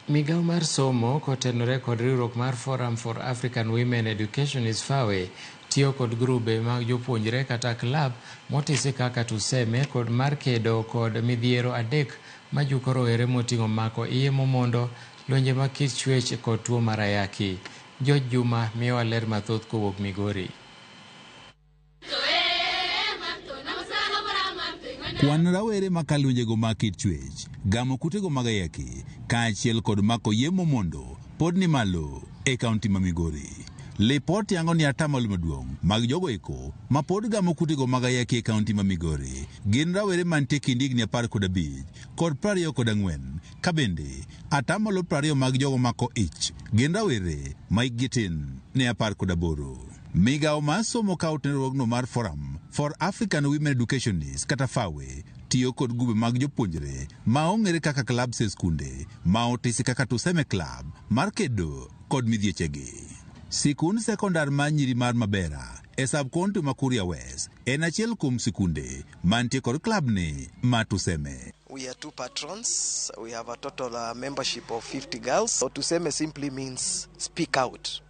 Migao mar somo kotenore kod riwruok mar Forum for African Women Education is FAWE tiyo kod grube mag jopuonjre kata klab motisi kaka tuseme kod mar kedo kod midhiero adek majuko rowere moting'o mako iye momondo, lwenje mag kit chwech kod tuo mar ayaki. George Juma miyowa ler mathoth kowuok Migori. Kwan rowere makalunjego mag kit chwech, gamo kutego mag ayaki, kaachiel kod mako yie momondo pod ni malo e kaunti ma Migori. Lipot yango ni atamalo maduong' mag jogo eko ma pod gamo kutego mag ayaki e kaunti ma Migori gin rowere mantie kind higni 15 kod 24, ka bende atamalo 20 mag jogo mako ich gin rowere ma hikgi tin ne 18. Migao mar somo ka otenruogno mar Forum for African Women Educationists kata FAWE tiyo kod gube mag jopuonjre ma ong'ere kaka clubs e skunde ma otisi kaka tuseme club mar kedo kod midhiechegi. Sikund sekondar mar nyiri mar Mabera e subkonti ma Kuria West en achiel kuom sikunde mantie kod club ni ma tuseme. We are 2 patrons. We have a total membership of 50 girls. So tuseme simply means speak out.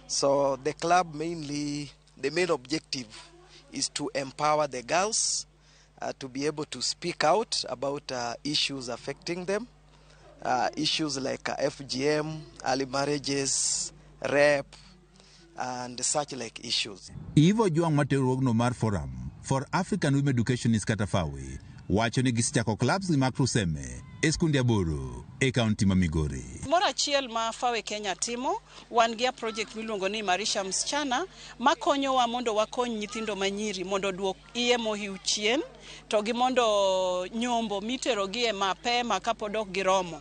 So the club mainly, the main objective is to empower the girls to be able to speak out about issues affecting them. Issues like FGM, early marriages, rape, and such like issues. Ivo Juang Materogno mar Forum for African Women Educationists kata FAWE wacho ni gisichako clubs mag tuseme e skunde aboro e kaunti ma Migori. Moro achiel ma FAWE Kenya timo, wan gi project miluongo ni Marisha Msichana makonyowa mondo wakony nyithindo manyiri mondo duok iye mohiu chien, to gi mondo nyombo miterogi e mapema kapod ok giromo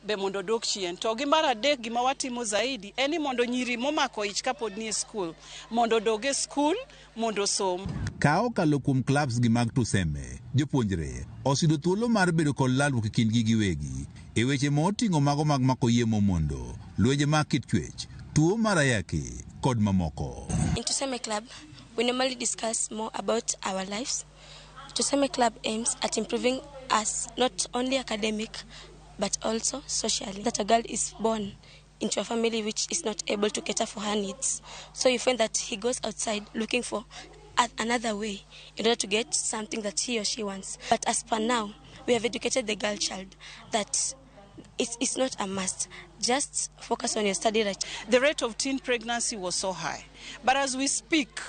be mondo dok chien. To gi mar adek gima watimo zaidi eni mondo nyiri momako ich kapod ni e skul mondo doge skul mondo som. Ka okalo kuom clubs gi mag tuseme, jopuonjre osido thuolo mar bedo kod lalruok e kindgi giwegi e weche moting'o mago mag mako yie momondo, lwenje mag kit chwech, tuo mar ayaki kod mamoko. In Tuseme Club, we normally discuss more about our lives. Tuseme Club aims at improving us not only academic but also socially. That a girl is born into a family which is not able to cater for her needs. So you find that he goes outside looking for another way in order to get something that he or she wants. But as per now, we have educated the girl child that it's not a must. Just focus on your study. Right. The rate of teen pregnancy was so high. But as we speak,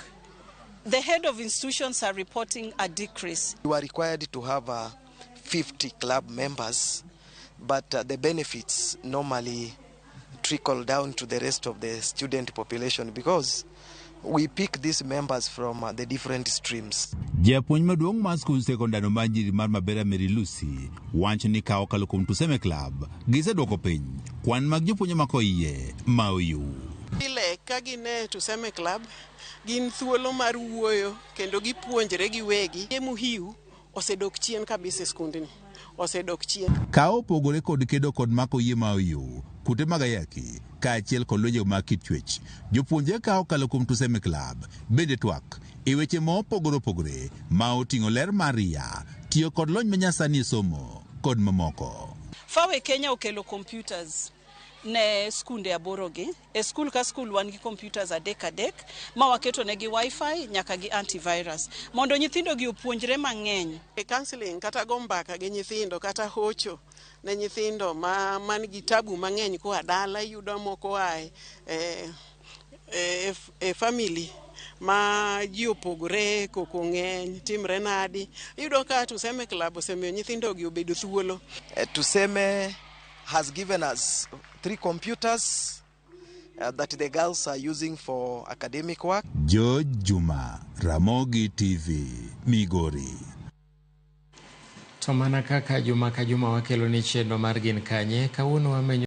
the head of institutions are reporting a decrease. You are required to have 50 club members, but the benefits normally trickle down to the rest of the student population because we pick these members from the different streams. Japuonj maduong' mar skul sekondari mar nyiri mar Mabera Mary Lucy wacho ni ka okalo kuom Tuseme Club gisedwoko piny kwan mag jopuonj mako iye ma oyu. Pile ka gine Tuseme Club gin thuolo mar wuoyo kendo gipuonjre giwegi e muhiu osedok chien kabisa e skundni. Osedok chien. Ka opogore kod kedo kod mako yie ma oyu, kute mag ayaki kaachiel kod lwenje mag kit chwech, jopuonje ka okalo kuom Tuseme Club bende twak e weche mopogore opogore ma oting'o ler mar ria, tiyo kod lony manyasani e somo kod mamoko. FAWE Kenya okelo computers ne skunde aborogi. E skul ka skul wan gi computers adek ma waketo negi wifi nyaka gi antivirus mondo nyithindo gi opuonjre mang'eny. E counseling kata gombaka gi nyithindo kata hocho ne nyithindo man gi tabu mang'eny koa dala, yudo moko ae family ma ji opogore koko ng'eny timre nadi. Yudo ka Tuseme Club osemiyo nyithindo gi obedo thuolo. Tuseme has given us 3 computers that the girls are using for academic work. George Juma, Ramogi TV, Migori. To mana kaka juma ka juma wakelo ni chenro mar gin kanye kawuono wamenyo